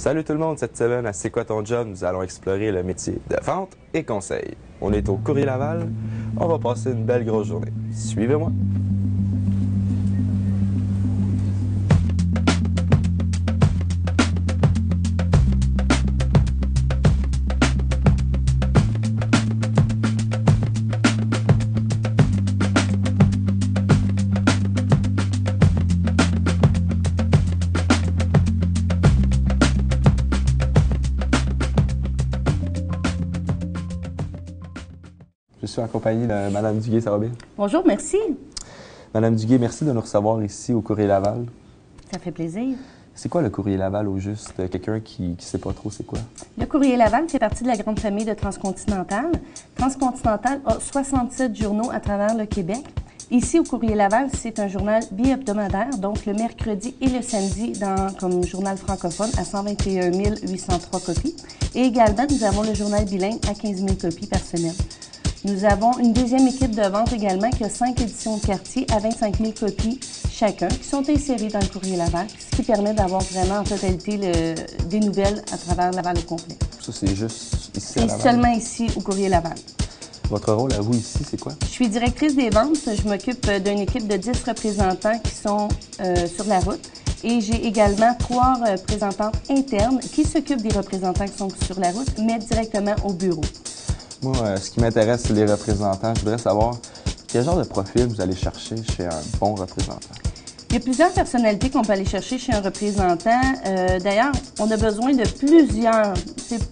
Salut tout le monde, cette semaine à C'est quoi ton job? Nous allons explorer le métier de vente et conseil. On est au Courrier Laval, on va passer une belle grosse journée. Suivez-moi! Je suis en compagnie de Mme Duguay, ça va bien? Bonjour, merci. Madame Duguay, merci de nous recevoir ici au Courrier Laval. Ça fait plaisir. C'est quoi le Courrier Laval au juste? Quelqu'un qui ne sait pas trop c'est quoi? Le Courrier Laval fait partie de la grande famille de Transcontinental. Transcontinental a 67 journaux à travers le Québec. Ici, au Courrier Laval, c'est un journal bi-hebdomadaire, donc le mercredi et le samedi comme journal francophone à 121 803 copies. Et également, nous avons le journal bilingue à 15 000 copies par semaine. Nous avons une deuxième équipe de vente également qui a 5 éditions de quartier à 25 000 copies chacun, qui sont insérées dans le Courrier Laval, ce qui permet d'avoir vraiment en totalité des nouvelles à travers Laval au complet. Ça, c'est juste ici à Et Laval? seulement ici au Courrier Laval. Votre rôle à vous ici, c'est quoi? Je suis directrice des ventes. Je m'occupe d'une équipe de 10 représentants qui sont sur la route. Et j'ai également 3 représentantes internes qui s'occupent des représentants qui sont sur la route, mais directement au bureau. Moi, ce qui m'intéresse, c'est les représentants. Je voudrais savoir quel genre de profil vous allez chercher chez un bon représentant. Il y a plusieurs personnalités qu'on peut aller chercher chez un représentant. D'ailleurs, on a besoin de plusieurs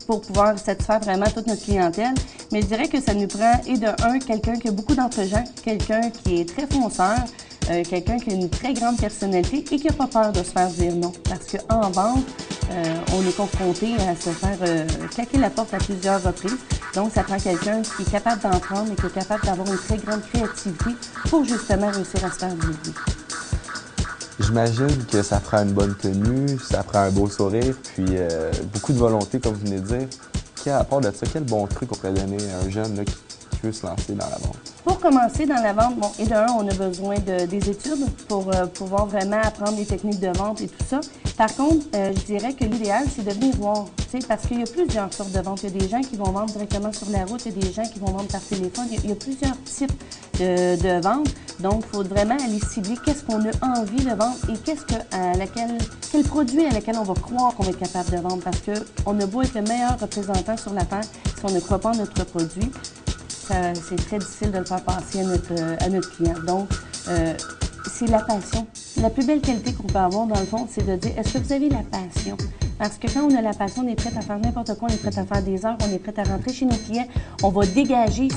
pour pouvoir satisfaire vraiment toute notre clientèle. Mais je dirais que ça nous prend, et de un, quelqu'un qui a beaucoup d'entre-gens, quelqu'un qui est très fonceur, quelqu'un qui a une très grande personnalité et qui n'a pas peur de se faire dire non. Parce qu'en vente, on est confronté à se faire claquer la porte à plusieurs reprises. Donc, ça prend quelqu'un qui est capable d'en prendre et qui est capable d'avoir une très grande créativité pour justement réussir à se faire dire oui. J'imagine que ça prend une bonne tenue, ça prend un beau sourire, puis beaucoup de volonté, comme vous venez de dire. À part de ça, quel bon truc on pourrait donner à un jeune là, qui veut se lancer dans la vente? Pour commencer dans la vente, bon, et de un, on a besoin des études pour pouvoir vraiment apprendre les techniques de vente et tout ça. Par contre, je dirais que l'idéal, c'est de venir voir, parce qu'il y a plusieurs sortes de ventes. Il y a des gens qui vont vendre directement sur la route, il y a des gens qui vont vendre par téléphone. Il y a plusieurs types de ventes. Donc, il faut vraiment aller cibler qu'est-ce qu'on a envie de vendre et quel produit à lequel on va croire qu'on va être capable de vendre. Parce qu'on a beau être le meilleur représentant sur la terre, si on ne croit pas en notre produit, c'est très difficile de le faire passer à notre client. Donc, c'est la passion. La plus belle qualité qu'on peut avoir, dans le fond, c'est de dire, est-ce que vous avez la passion? Parce que quand on a la passion, on est prêt à faire n'importe quoi, on est prêt à faire des heures, on est prêt à rentrer chez nos clients. On va dégager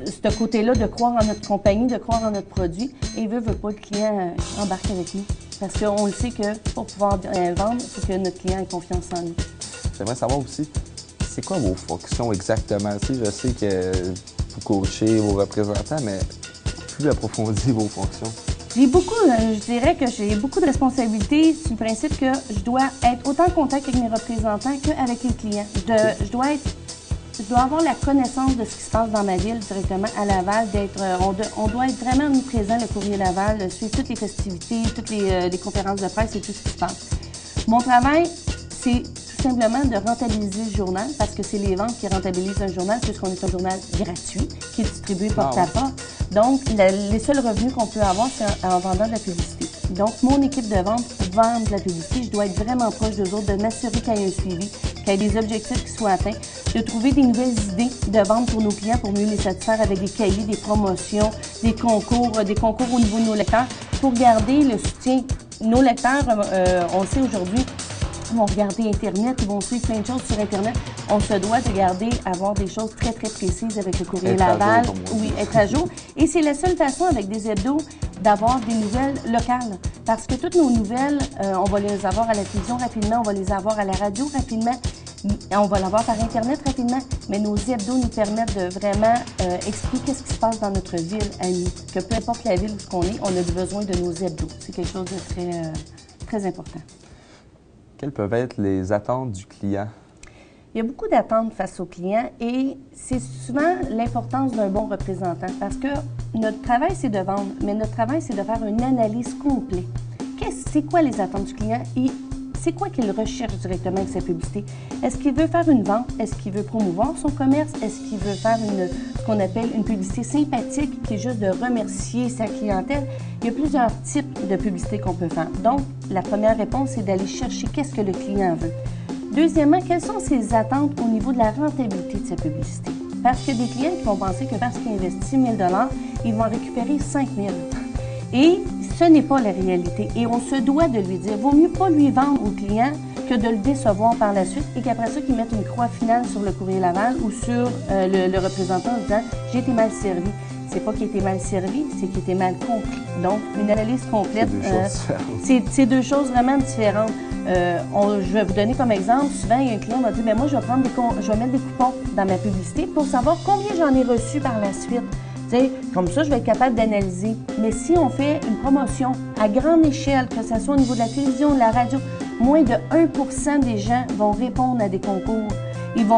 ce côté-là de croire en notre compagnie, de croire en notre produit. Et veut pas le client embarque avec nous. Parce qu'on le sait que pour pouvoir vendre, il faut que notre client ait confiance en nous. J'aimerais savoir aussi, c'est quoi vos fonctions exactement? Tu sais, je sais que vous coachez vos représentants, mais plus approfondir vos fonctions. Je dirais que j'ai beaucoup de responsabilités sur le principe que je dois être autant en contact avec mes représentants qu'avec les clients. Je dois avoir la connaissance de ce qui se passe dans ma ville directement à Laval. On doit être vraiment omniprésent, le Courrier Laval, suivre toutes les festivités, toutes les conférences de presse et tout ce qui se passe. Mon travail, c'est tout simplement de rentabiliser le journal, parce que c'est les ventes qui rentabilisent un journal, puisqu'on est un journal gratuit, qui est distribué porte à porte. Donc, les seuls revenus qu'on peut avoir, c'est en vendant de la publicité. Donc, mon équipe de vente vend de la publicité. Je dois être vraiment proche d'eux autres, de m'assurer qu'il y ait un suivi, qu'il y ait des objectifs qui soient atteints, de trouver des nouvelles idées de vente pour nos clients pour mieux les satisfaire avec des cahiers, des promotions, des concours au niveau de nos lecteurs, pour garder le soutien. Nos lecteurs, on le sait aujourd'hui, ils vont regarder Internet, ils vont suivre plein de choses sur Internet. On se doit de avoir des choses très, très précises avec le Courrier Laval. Oui, être à jour. Et c'est la seule façon avec des hebdos d'avoir des nouvelles locales. Parce que toutes nos nouvelles, on va les avoir à la télévision rapidement, on va les avoir à la radio rapidement, on va l'avoir par Internet rapidement. Mais nos hebdos nous permettent de vraiment expliquer ce qui se passe dans notre ville à nous. Que peu importe la ville où on est, on a besoin de nos hebdos. C'est quelque chose de très, très important. Quelles peuvent être les attentes du client? Il y a beaucoup d'attentes face aux clients et c'est souvent l'importance d'un bon représentant parce que notre travail, c'est de vendre, mais notre travail, c'est de faire une analyse complète. C'est quoi les attentes du client et c'est quoi qu'il recherche directement avec sa publicité? Est-ce qu'il veut faire une vente? Est-ce qu'il veut promouvoir son commerce? Est-ce qu'il veut faire ce qu'on appelle une publicité sympathique, qui est juste de remercier sa clientèle? Il y a plusieurs types de publicité qu'on peut faire. Donc, la première réponse, c'est d'aller chercher qu'est-ce que le client veut. Deuxièmement, quelles sont ses attentes au niveau de la rentabilité de sa publicité? Parce qu'il y a des clients qui vont penser que parce qu'ils investissent 1 000 $, ils vont en récupérer 5 000 $. Et ce n'est pas la réalité. Et on se doit de lui dire, vaut mieux pas lui vendre au client que de le décevoir par la suite et qu'après ça, qu'il mette une croix finale sur le courrier Laval ou sur le représentant en disant « j'ai été mal servi ». C'est pas qu'il était mal servi, c'est qu'il était mal compris. Donc, une analyse complète, c'est deux choses vraiment différentes. Je vais vous donner comme exemple, souvent, il y a un client qui va dire, moi, je vais mettre des coupons dans ma publicité pour savoir combien j'en ai reçu par la suite. T'sais, comme ça, je vais être capable d'analyser. Mais si on fait une promotion à grande échelle, que ce soit au niveau de la télévision, de la radio, moins de 1 % des gens vont répondre à des concours.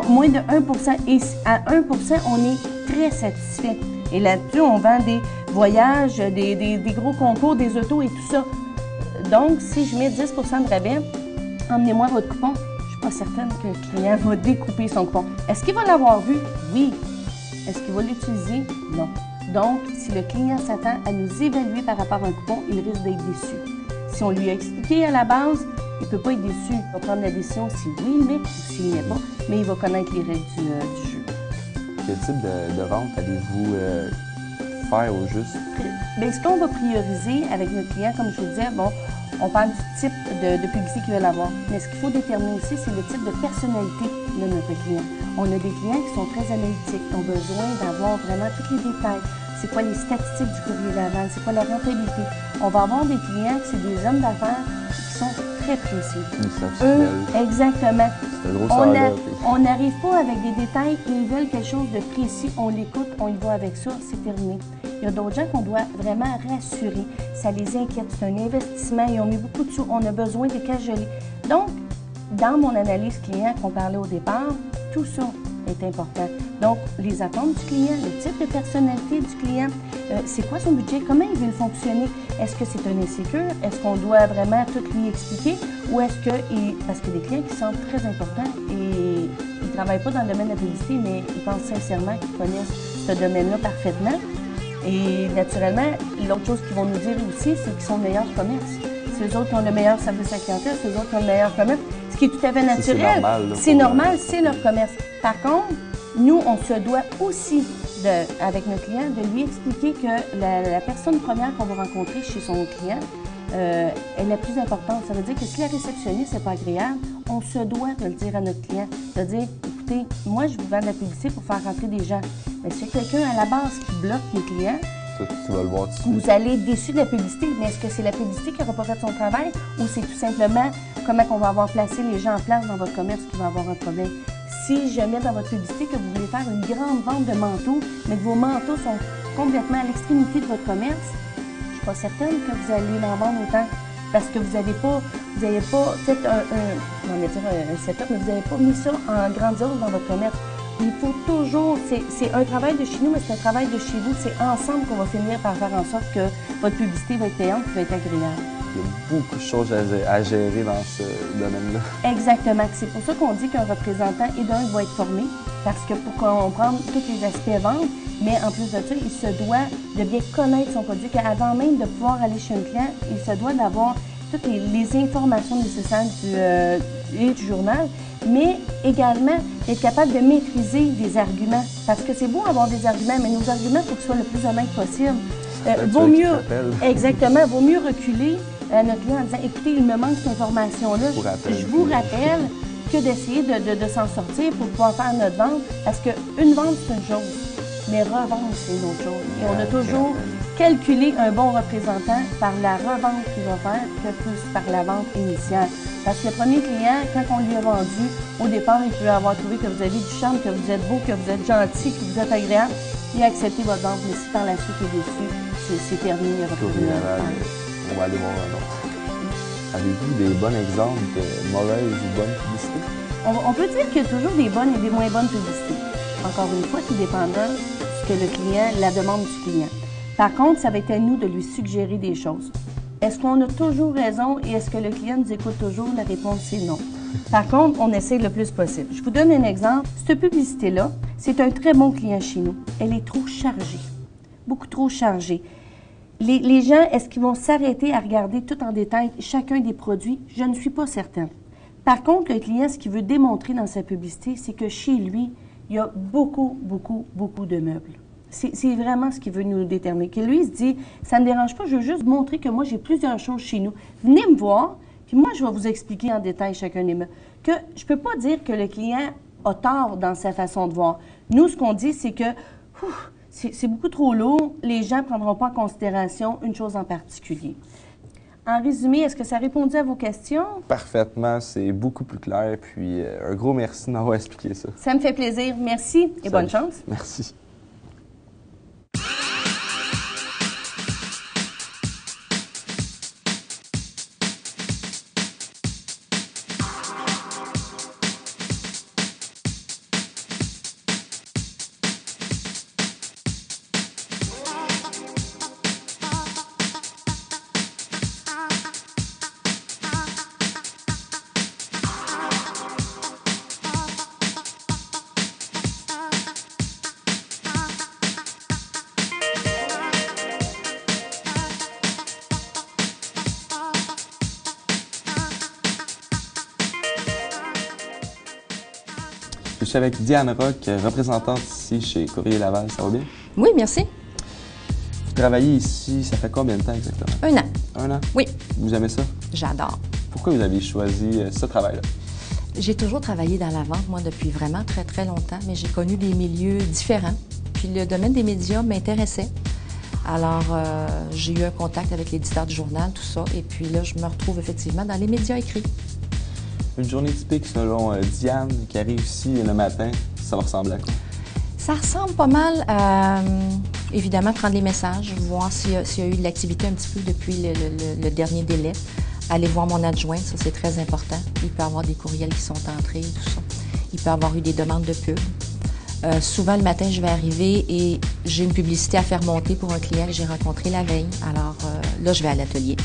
Moins de 1 % et à 1 % on est très satisfait. Et là-dessus, on vend des voyages, des gros concours, des autos et tout ça. Donc, si je mets 10 % de rabais, emmenez-moi votre coupon. Je ne suis pas certaine que le client va découper son coupon. Est-ce qu'il va l'avoir vu? Oui. Est-ce qu'il va l'utiliser? Non. Donc, si le client s'attend à nous évaluer par rapport à un coupon, il risque d'être déçu. Si on lui a expliqué à la base, il ne peut pas être déçu. Il va prendre la décision si oui il met ou s'il ne met pas, mais il va connaître les règles du jeu. Quel type de vente allez-vous faire au juste? Bien, ce qu'on va prioriser avec notre client, comme je vous disais, on parle du type de publicité qu'ils veulent avoir. Mais ce qu'il faut déterminer aussi, c'est le type de personnalité de notre client. On a des clients qui sont très analytiques, qui ont besoin d'avoir vraiment tous les détails. C'est quoi les statistiques du courrier Laval? C'est quoi la rentabilité? On va avoir des clients qui sont des hommes d'affaires qui sont très précis. Exactement. On n'arrive pas avec des détails, ils veulent quelque chose de précis, on l'écoute, on y va avec ça, c'est terminé. Il y a d'autres gens qu'on doit vraiment rassurer. Ça les inquiète, c'est un investissement, ils ont mis beaucoup de sous, on a besoin des cash gelés. Donc, dans mon analyse client qu'on parlait au départ, tout ça est important. Donc, les attentes du client, le type de personnalité du client, c'est quoi son budget, comment il veut fonctionner, est-ce que c'est un insécure, est-ce qu'on doit vraiment tout lui expliquer ou est-ce que, parce que des clients qui sont très importants et ils ne travaillent pas dans le domaine de la publicité, mais ils pensent sincèrement qu'ils connaissent ce domaine-là parfaitement. Et naturellement, l'autre chose qu'ils vont nous dire aussi, c'est qu'ils sont le meilleur commerce. C'est eux autres qui ont le meilleur service à la clientèle, c'est eux autres qui ont le meilleur commerce, ce qui est tout à fait naturel. C'est normal, c'est leur commerce. Par contre, nous, on se doit aussi, avec nos clients, de lui expliquer que la personne première qu'on va rencontrer chez son client est la plus importante. Ça veut dire que si la réceptionniste n'est pas agréable, on se doit de le dire à notre client, de dire, écoutez, moi, je vous vends de la publicité pour faire rentrer des gens. Mais si quelqu'un à la base qui bloque mes clients, tu vas le voir dessus. Vous allez être déçu de la publicité, mais est-ce que c'est la publicité qui n'aura pas fait son travail ou c'est tout simplement comment on va avoir placé les gens en place dans votre commerce qui va avoir un problème? Si je mets dans votre publicité que vous voulez faire une grande vente de manteaux, mais que vos manteaux sont complètement à l'extrémité de votre commerce, je ne suis pas certaine que vous allez en vendre autant. Parce que vous n'avez pas fait un setup, mais vous n'avez pas mis ça en grandiose dans votre commerce. Il faut toujours, c'est un travail de chez nous, mais c'est un travail de chez vous. C'est ensemble qu'on va finir par faire en sorte que votre publicité va être payante et va être agréable. Il y a beaucoup de choses à gérer dans ce domaine-là. Exactement. C'est pour ça qu'on dit qu'un représentant, doit être formé, parce que pour comprendre tous les aspects vente, mais en plus de ça, il se doit de bien connaître son produit, qu'avant même de pouvoir aller chez un client, il se doit d'avoir toutes les informations nécessaires du journal, mais également être capable de maîtriser des arguments. Parce que c'est beau avoir des arguments, mais nos arguments, il faut qu'ils soient le plus honnêtes possible. Vaut mieux reculer à notre client en disant, écoutez, il me manque cette information-là, je vous rappelle, que d'essayer de s'en sortir pour pouvoir faire notre vente. Parce qu'une vente, c'est une chose, mais revendre, c'est une autre chose. Et on a toujours calculé un bon représentant par la revente qu'il va faire que plus par la vente initiale. Parce que le premier client, quand on lui a vendu, au départ, il peut avoir trouvé que vous avez du charme, que vous êtes beau, que vous êtes gentil, que vous êtes agréable. Il a accepté votre vente, mais si par la suite il est déçu, c'est terminé. Il on va aller voir un autre. Avez-vous des bons exemples de mauvaises ou bonnes publicités? On peut dire qu'il y a toujours des bonnes et des moins bonnes publicités. Encore une fois, tout dépendant de ce que le client, la demande du client. Par contre, ça va être à nous de lui suggérer des choses. Est-ce qu'on a toujours raison et est-ce que le client nous écoute toujours? La réponse, c'est non. Par contre, on essaie le plus possible. Je vous donne un exemple. Cette publicité-là, c'est un très bon client chez nous. Elle est trop chargée, beaucoup trop chargée. Les gens, est-ce qu'ils vont s'arrêter à regarder tout en détail chacun des produits? Je ne suis pas certaine. Par contre, le client, ce qu'il veut démontrer dans sa publicité, c'est que chez lui, il y a beaucoup, beaucoup, beaucoup de meubles. C'est vraiment ce qu'il veut nous déterminer. Que lui, il se dit, ça ne me dérange pas, je veux juste montrer que moi, j'ai plusieurs choses chez nous. Venez me voir, puis moi, je vais vous expliquer en détail chacun des meubles. Que je ne peux pas dire que le client a tort dans sa façon de voir. Nous, ce qu'on dit, c'est que c'est beaucoup trop lourd, les gens ne prendront pas en considération une chose en particulier. En résumé, est-ce que ça a répondu à vos questions? Parfaitement, c'est beaucoup plus clair. Puis un gros merci d'avoir expliqué ça. Ça me fait plaisir. Merci et bonne chance. Merci. Je suis avec Diane Roch, représentante ici chez Courrier Laval. Ça va bien? Oui, merci. Vous travaillez ici, ça fait combien de temps exactement? 1 an. 1 an? Oui. Vous aimez ça? J'adore. Pourquoi vous avez choisi ce travail-là? J'ai toujours travaillé dans la vente, moi, depuis vraiment très, très longtemps, mais j'ai connu des milieux différents. Puis le domaine des médias m'intéressait. Alors, j'ai eu un contact avec l'éditeur du journal, tout ça, et puis là, je me retrouve effectivement dans les médias écrits. Une journée typique selon Diane qui arrive ici le matin, ça va ressembler à quoi? Ça ressemble pas mal à, évidemment, prendre les messages, voir s'il y a eu de l'activité un petit peu depuis le dernier délai. Aller voir mon adjoint, ça c'est très important. Il peut y avoir des courriels qui sont entrés, tout ça. Il peut y avoir eu des demandes de pub. Souvent, le matin, je vais arriver et j'ai une publicité à faire monter pour un client que j'ai rencontré la veille. Alors là, je vais à l'atelier.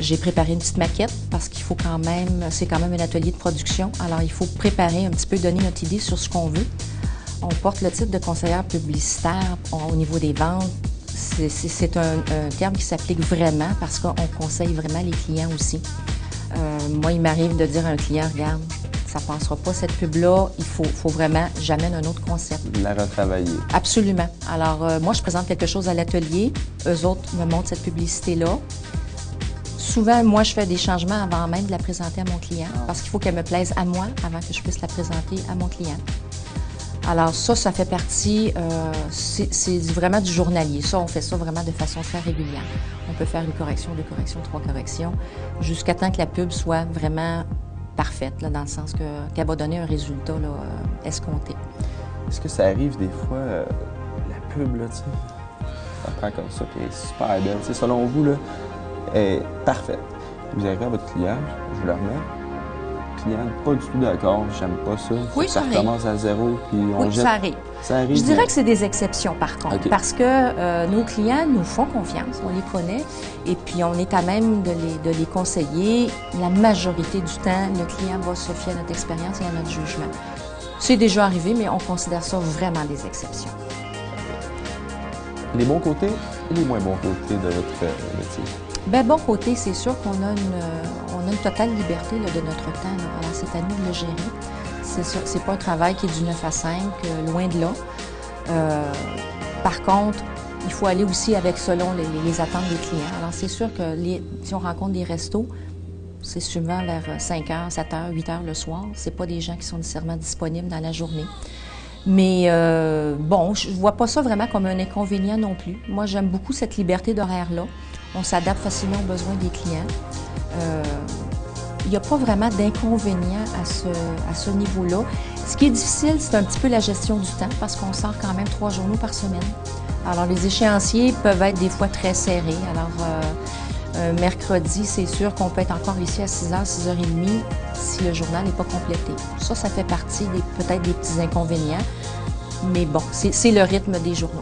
J'ai préparé une petite maquette parce qu'il faut quand même, c'est quand même un atelier de production. Alors, il faut préparer un petit peu, donner notre idée sur ce qu'on veut. On porte le titre de conseillère publicitaire au niveau des ventes. C'est un terme qui s'applique vraiment parce qu'on conseille vraiment les clients aussi. Moi, il m'arrive de dire à un client, regarde, ça ne passera pas cette pub-là, il faut vraiment, j'amène un autre concept. La retravailler. Absolument. Alors, moi, je présente quelque chose à l'atelier, eux autres me montrent cette publicité-là. Souvent, moi, je fais des changements avant même de la présenter à mon client parce qu'il faut qu'elle me plaise à moi avant que je puisse la présenter à mon client. Alors ça fait partie, c'est vraiment du journalier. Ça, on fait ça vraiment de façon très régulière. On peut faire une correction, 2 corrections, 3 corrections, jusqu'à temps que la pub soit vraiment parfaite, là, dans le sens qu'elle va donner un résultat là, escompté. Est-ce que ça arrive des fois, la pub, là, tu sais, ça prend comme ça, puis elle est super belle. Tu sais, selon vous, là, elle est parfaite. Vous arrivez à votre client, je vous le remets. Client, pas du tout d'accord, j'aime pas ça. Oui, ça recommence à zéro, puis on oui, jette. ça arrive. Ça arrive. Je dirais que c'est des exceptions, par contre, Okay. parce que nos clients nous font confiance, on les connaît, et puis on est à même de les conseiller. La majorité du temps, le client va se fier à notre expérience et à notre jugement. C'est déjà arrivé, mais on considère ça vraiment des exceptions. Les bons côtés et les moins bons côtés de votre métier. Bien, bon côté, c'est sûr qu'on a une totale liberté là, de notre temps. Là. Alors, c'est à nous de le gérer. C'est pas un travail qui est du 9 à 5, loin de là. Par contre, il faut aller aussi avec selon les attentes des clients. Alors, c'est sûr que si on rencontre des restos, c'est souvent vers 5 h, 7 h, 8 h le soir. C'est pas des gens qui sont nécessairement disponibles dans la journée. Mais bon, je ne vois pas ça vraiment comme un inconvénient non plus. Moi, j'aime beaucoup cette liberté d'horaire-là. On s'adapte facilement aux besoins des clients. Il n'y a pas vraiment d'inconvénient à ce niveau-là. Ce qui est difficile, c'est un petit peu la gestion du temps parce qu'on sort quand même 3 journaux par semaine. Alors, les échéanciers peuvent être des fois très serrés. Alors, mercredi, c'est sûr qu'on peut être encore ici à 6 h, 6 h 30 si le journal n'est pas complété. Ça fait partie peut-être des petits inconvénients. Mais bon, c'est le rythme des journaux.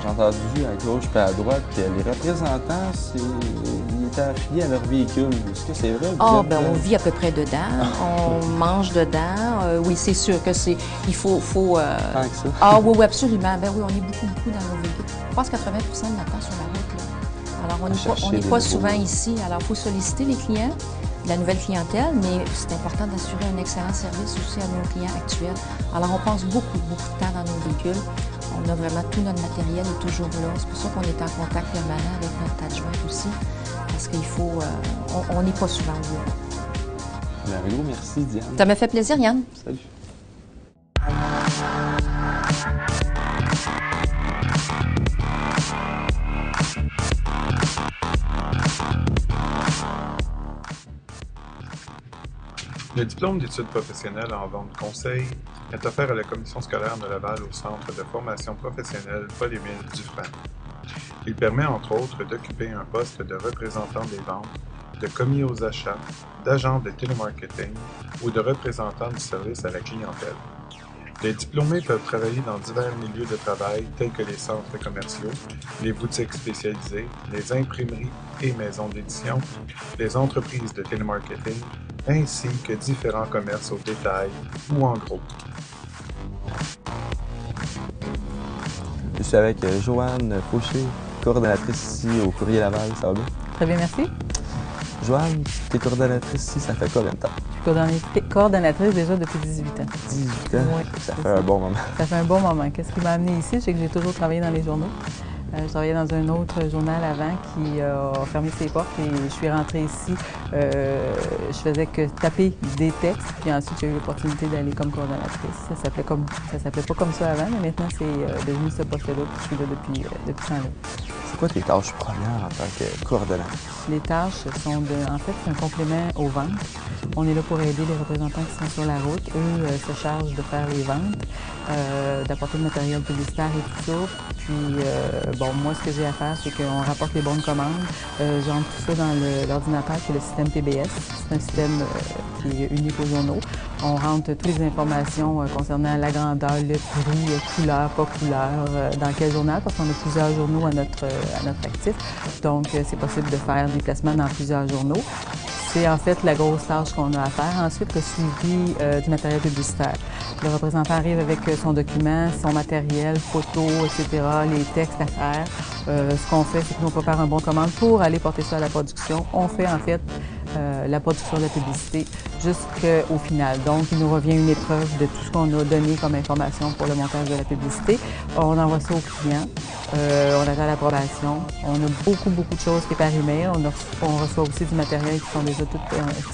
J'ai entendu à gauche et à droite que les représentants, ils étaient affiliés à leur véhicule. Est-ce que c'est vrai? Ah, bien, on vit à peu près dedans, on mange dedans. Oui, c'est sûr que c'est. Il faut. Tant que ça. Ah, oui, oui, absolument. Ben oui, on est beaucoup dans nos véhicules. Je pense 80 de notre temps sur la route. Là. Alors, on n'est pas souvent ici. Alors, il faut solliciter les clients, la nouvelle clientèle, mais c'est important d'assurer un excellent service aussi à nos clients actuels. Alors, on passe beaucoup de temps dans nos véhicules. On a vraiment tout notre matériel est toujours là. C'est pour ça qu'on est en contact permanent avec notre adjointe aussi, parce qu'il faut... on n'est pas souvent au bureau. Un gros merci, Diane. Ça m'a fait plaisir, Yann. Salut. Le diplôme d'études professionnelles en vente conseil est offert à la commission scolaire de Laval au Centre de formation professionnelle Paul-Émile Dufresne. Il permet entre autres d'occuper un poste de représentant des ventes, de commis aux achats, d'agent de télémarketing ou de représentant du service à la clientèle. Les diplômés peuvent travailler dans divers milieux de travail tels que les centres commerciaux, les boutiques spécialisées, les imprimeries et maisons d'édition, les entreprises de télémarketing, ainsi que différents commerces au détail ou en gros. Je suis avec Joanne Fauché, coordonnatrice ici au Courrier Laval. Ça va bien? Très bien, merci. Joanne, tu es coordonnatrice ici, ça fait combien de temps? Je suis coordonnatrice déjà depuis 18 ans. 18 ans? Oui, ça fait un bon moment. Ça fait un bon moment. Qu'est-ce qui m'a amenée ici? C'est que j'ai toujours travaillé dans les journaux. Je travaillais dans un autre journal avant qui a fermé ses portes et je suis rentrée ici. Je faisais que taper des textes, puis ensuite j'ai eu l'opportunité d'aller comme coordonnatrice. Ça s'appelait pas comme ça avant, mais maintenant c'est devenu ce poste-là, puis je suis là depuis ce temps-là. C'est quoi tes tâches premières en tant que coordonnatrice? Les tâches sont en fait, c'est un complément aux ventes. On est là pour aider les représentants qui sont sur la route. Eux se chargent de faire les ventes, d'apporter le matériel publicitaire et tout ça. Puis, moi, ce que j'ai à faire, c'est qu'on rapporte les bonnes commandes. J'entre tout ça dans l'ordinateur qui est le système TBS. C'est un système qui est unique aux journaux. On rentre toutes les informations concernant la grandeur, le prix, couleur, pas couleur, dans quel journal, parce qu'on a plusieurs journaux à notre actif. Donc, c'est possible de faire des placements dans plusieurs journaux. C'est en fait la grosse tâche qu'on a à faire. Ensuite, le suivi du matériel publicitaire. Le représentant arrive avec son document, son matériel, photos, etc., les textes à faire. Ce qu'on fait, c'est que nous, on prépare un bon de commande pour aller porter ça à la production. On fait en fait la production de la publicité jusqu'au final. Donc, il nous revient une épreuve de tout ce qu'on a donné comme information pour le montage de la publicité. On envoie ça aux clients. On attend l'approbation. On a beaucoup de choses qui sont par email. On reçoit aussi du matériel qui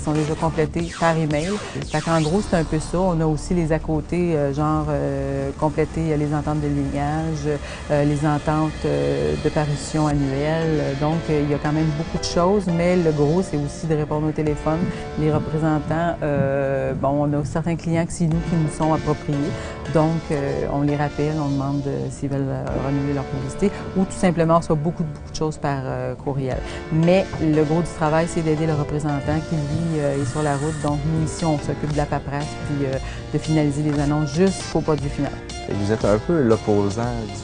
sont déjà complétés par email. Fait qu'en gros, c'est un peu ça. On a aussi les à côté, compléter les ententes de lignage, les ententes de parution annuelle. Donc, il y a quand même beaucoup de choses, mais le gros, c'est aussi de répondre au téléphone. Les représentants, on a certains clients que c'est nous qui nous sont appropriés. Donc, on les rappelle, on demande s'ils veulent renouveler leur publicité ou tout simplement on reçoit beaucoup de choses par courriel. Mais le gros du travail, c'est d'aider le représentant qui, lui, est sur la route. Donc, nous, ici, on s'occupe de la paperasse puis de finaliser les annonces jusqu'au produit final. Et vous êtes un peu l'opposant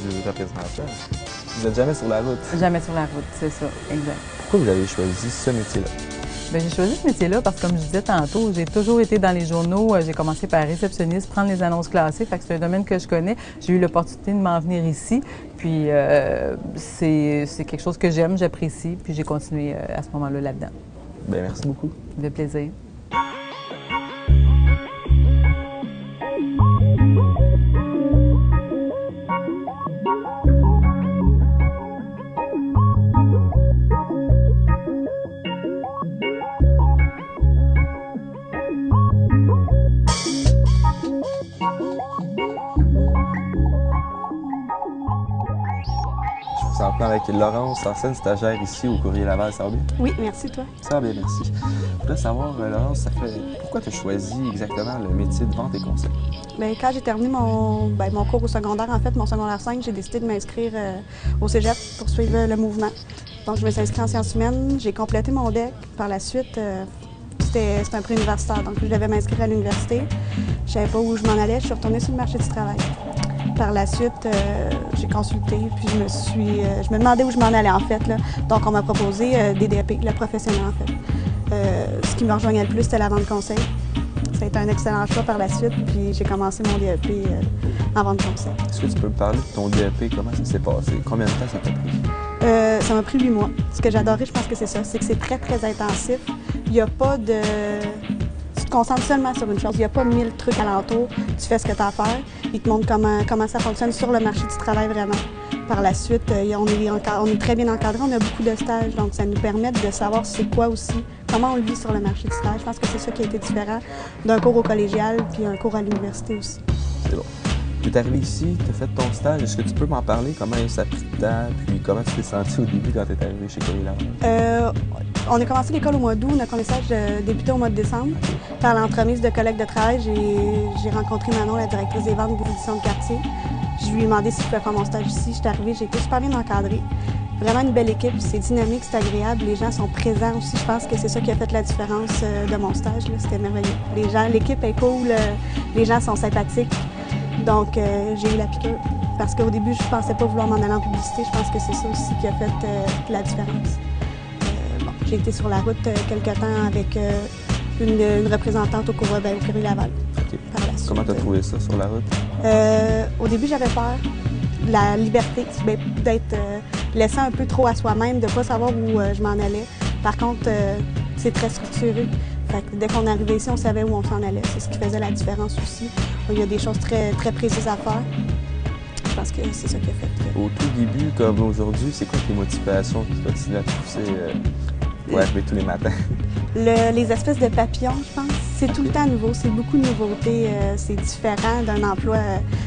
du représentant. Vous n'êtes jamais sur la route. Jamais sur la route, c'est ça, exact. Pourquoi vous avez choisi ce métier-là? Bien, j'ai choisi ce métier-là parce que, comme je disais tantôt, j'ai toujours été dans les journaux. J'ai commencé par réceptionniste, prendre les annonces classées. Fait que c'est un domaine que je connais. J'ai eu l'opportunité de m'en venir ici. Puis, c'est quelque chose que j'aime, j'apprécie. Puis, j'ai continué à ce moment-là là-dedans. Bien, merci beaucoup. Ça fait plaisir. Avec Laurence, ancienne stagiaire ici au Courrier Laval. Ça va bien? Oui, merci, toi. Ça va bien, merci. Je voulais savoir, Laurence, pourquoi tu as choisi exactement le métier de vente et conseil? Bien, quand j'ai terminé mon cours au secondaire, en fait, mon secondaire 5, j'ai décidé de m'inscrire au cégep pour suivre le mouvement. Donc, je me suis inscrite en sciences humaines, j'ai complété mon DEC. Par la suite, c'était un prix universitaire, donc je devais m'inscrire à l'université. Je ne savais pas où je m'en allais, je suis retournée sur le marché du travail. Par la suite, j'ai consulté, puis je me demandais où je m'en allais en fait, là. Donc, on m'a proposé des DEP, le professionnel en fait. Ce qui me rejoignait le plus, c'était la vente conseil. Ça a été un excellent choix par la suite, puis j'ai commencé mon DEP en vente conseil. Est-ce que tu peux me parler de ton DEP? Comment ça s'est passé? Combien de temps ça t'a pris? Ça m'a pris 8 mois. Ce que j'adorais, je pense que c'est ça, c'est que c'est très, très intensif. Il n'y a pas de... Tu te concentres seulement sur une chose. Il n'y a pas 1000 trucs alentour. Tu fais ce que tu as à faire. Ils te montrent comment ça fonctionne sur le marché du travail vraiment. Par la suite, on est très bien encadré. On a beaucoup de stages, donc ça nous permet de savoir c'est quoi aussi, comment on le vit sur le marché du travail. Je pense que c'est ça qui a été différent d'un cours au collégial puis un cours à l'université aussi. C'est bon. Tu es arrivé ici, tu as fait ton stage. Est-ce que tu peux m'en parler? Comment ça a pris de temps? Puis comment tu t'es senti au début quand tu es arrivé chez Cueillerie Laval? On a commencé l'école au mois d'août. Notre message débutait au mois de décembre. Par l'entremise de collègues de travail, j'ai rencontré Manon, la directrice des ventes de l'édition de quartier. Je lui ai demandé si je pouvais faire mon stage ici. Je suis arrivée, j'ai été super bien encadrée. Vraiment une belle équipe, c'est dynamique, c'est agréable. Les gens sont présents aussi. Je pense que c'est ça qui a fait la différence de mon stage. C'était merveilleux. L'équipe est cool, les gens sont sympathiques. Donc, j'ai eu la piqûre. Parce qu'au début, je ne pensais pas vouloir m'en aller en publicité. Je pense que c'est ça aussi qui a fait la différence. J'ai été sur la route quelque temps avec une représentante au Cueillerie Laval. Okay. Comment tu as trouvé ça sur la route? Au début, j'avais peur. La liberté, d'être laissé un peu trop à soi-même, de ne pas savoir où je m'en allais. Par contre, c'est très structuré. Fait que dès qu'on arrivait ici, on savait où on s'en allait. C'est ce qui faisait la différence aussi. Il y a des choses très, très précises à faire. Je pense que c'est ça qui a fait. Au tout début, comme aujourd'hui, c'est quoi tes motivations qui continuent à te pousser pour arriver tous les matins? Les espèces de papillons, je pense, c'est tout le temps nouveau. C'est beaucoup de nouveautés. C'est différent d'un emploi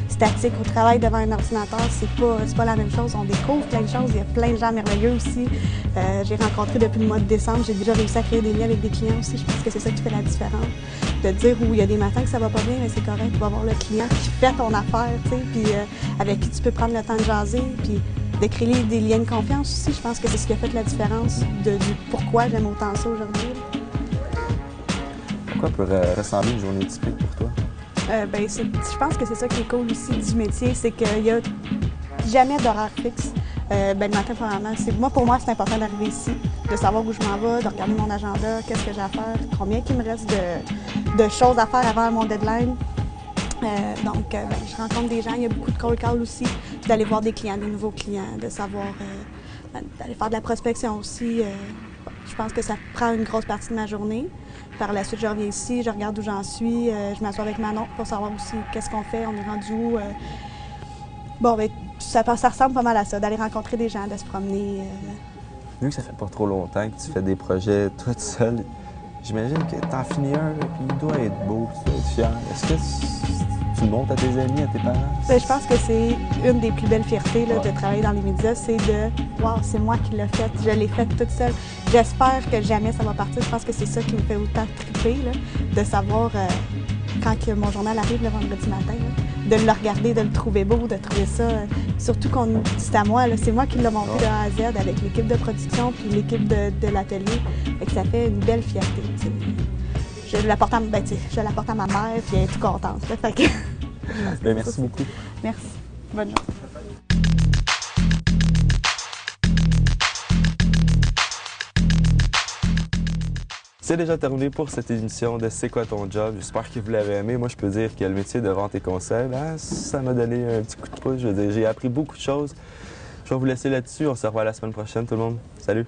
statique au travail devant un ordinateur. C'est pas la même chose. On découvre plein de choses. Il y a plein de gens merveilleux aussi. J'ai rencontré depuis le mois de décembre. J'ai déjà réussi à créer des liens avec des clients aussi. Je pense que c'est ça qui fait la différence. De dire où il y a des matins que ça va pas bien, mais c'est correct. Tu vas voir le client qui fait ton affaire, tu sais, puis avec qui tu peux prendre le temps de jaser, puis de créer des liens de confiance aussi. Je pense que c'est ce qui a fait la différence du pourquoi j'aime autant ça aujourd'hui. Quoi peut ressembler une journée typique pour toi? Je pense que c'est ça qui est cool aussi du métier, c'est qu'il n'y a jamais d'horaire fixe. Le matin, probablement, pour moi, c'est important d'arriver ici, de savoir où je m'en vais, de regarder mon agenda, qu'est-ce que j'ai à faire, combien il me reste de choses à faire avant mon deadline. Je rencontre des gens, il y a beaucoup de cold call aussi, d'aller voir des clients, des nouveaux clients, de savoir, d'aller faire de la prospection aussi. Je pense que ça prend une grosse partie de ma journée. Par la suite, je reviens ici, je regarde où j'en suis, je m'assois avec Manon pour savoir aussi qu'est-ce qu'on fait, on est rendu où. Ça ressemble pas mal à ça, d'aller rencontrer des gens, de se promener. Vu que ça fait pas trop longtemps que tu fais des projets toute seule, j'imagine que t'en finis un, puis il doit être beau, tu dois être fier. Est-ce que tu le montres à tes amis, à tes parents? Je pense que c'est une des plus belles fiertés de travailler dans les médias, c'est de « wow, c'est moi qui l'ai fait, je l'ai fait toute seule ». J'espère que jamais ça va partir. Je pense que c'est ça qui me fait autant triper, de savoir quand mon journal arrive le vendredi matin, de le regarder, de le trouver beau, de trouver ça. Surtout c'est à moi, c'est moi qui l'ai monté de A à Z avec l'équipe de production puis l'équipe de l'atelier. Ça fait une belle fierté. T'sais. Je l'apporte à ma mère puis elle est toute contente. Merci beaucoup. Merci. Bonne journée. C'est déjà terminé pour cette émission de C'est quoi ton job? J'espère que vous l'avez aimé. Moi, je peux dire que le métier de vente et conseil, ça m'a donné un petit coup de pouce. Je veux dire, j'ai appris beaucoup de choses. Je vais vous laisser là-dessus. On se revoit la semaine prochaine, tout le monde. Salut!